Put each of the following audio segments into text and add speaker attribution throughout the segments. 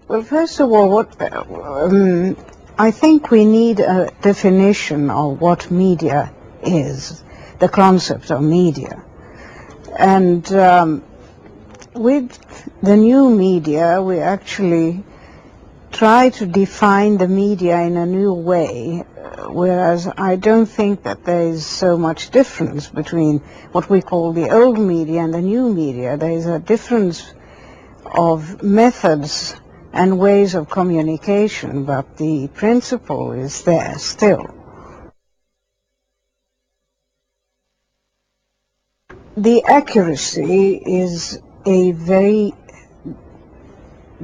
Speaker 1: Well, first of all, I think we need a definition of what media is, the concept of media. And with the new media, we actually try to define the media in a new way, whereas I don't think that there is so much difference between what we call the old media and the new media. There is a difference of methods and ways of communication, but the principle is there still. The accuracy is a very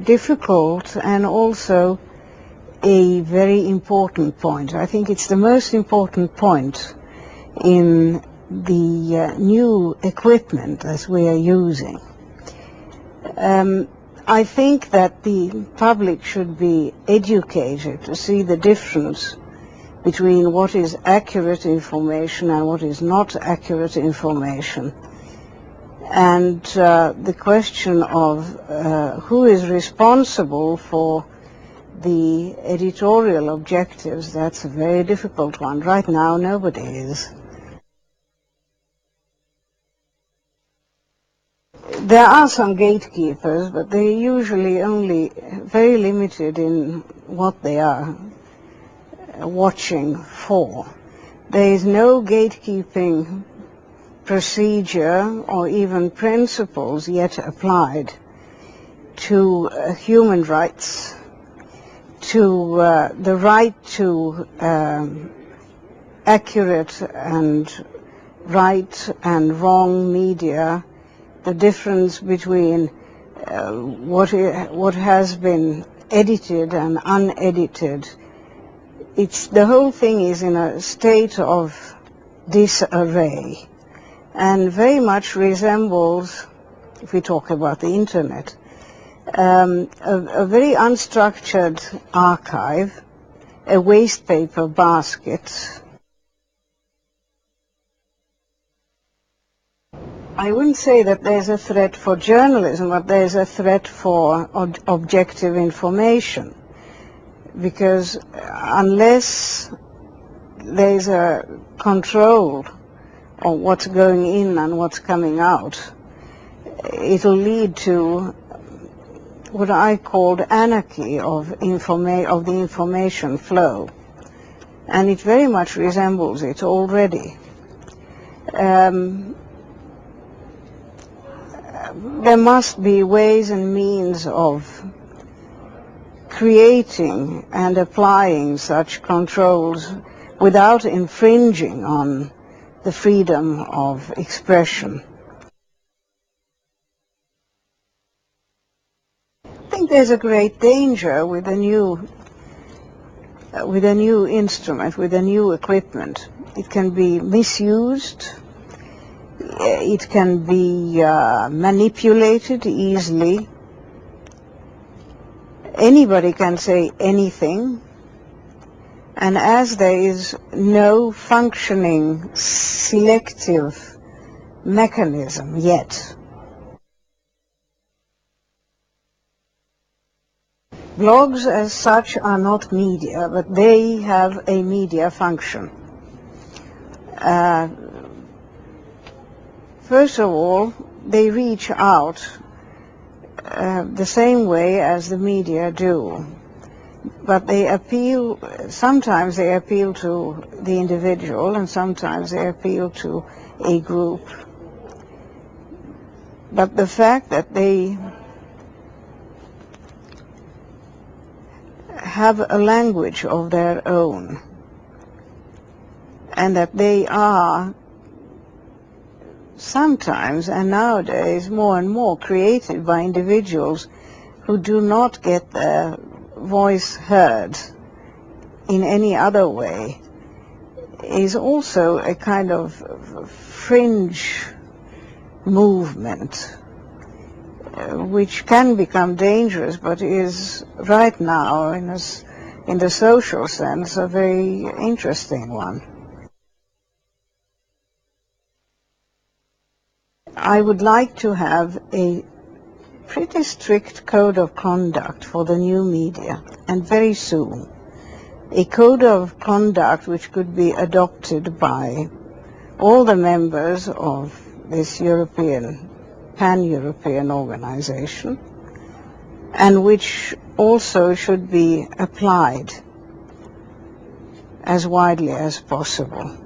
Speaker 1: difficult and also a very important point. I think it's the most important point in the new equipment that we are using. I think that the public should be educated to see the difference between what is accurate information and what is not accurate information. And the question of who is responsible for the editorial objectives, that's a very difficult one. Right now, nobody is. There are some gatekeepers, but they're usually only very limited in what they are watching for. There is no gatekeeping procedure or even principles yet applied to human rights, to the right to accurate and right and wrong media, the difference between what has been edited and unedited. The whole thing is in a state of disarray and very much resembles, if we talk about the internet, a very unstructured archive, a waste paper basket. I wouldn't say that there's a threat for journalism, but there's a threat for objective information. Because unless there's a control of what's going in and what's coming out, it'll lead to what I called anarchy of the information flow. And it very much resembles it already. There must be ways and means of creating and applying such controls without infringing on the freedom of expression. I think there's a great danger with a new instrument, with a new equipment. It can be misused. It can be manipulated easily. Anybody can say anything, and as there is no functioning selective mechanism yet, blogs as such are not media, but they have a media function. First of all, they reach out the same way as the media do, but sometimes they appeal to the individual and sometimes they appeal to a group. But the fact that they have a language of their own and that they are sometimes and nowadays more and more created by individuals who do not get their voice heard in any other way is also a kind of fringe movement which can become dangerous, but is right now in the social sense a very interesting one. I would like to have a pretty strict code of conduct for the new media, and very soon. A code of conduct which could be adopted by all the members of this pan-European organization, and which also should be applied as widely as possible.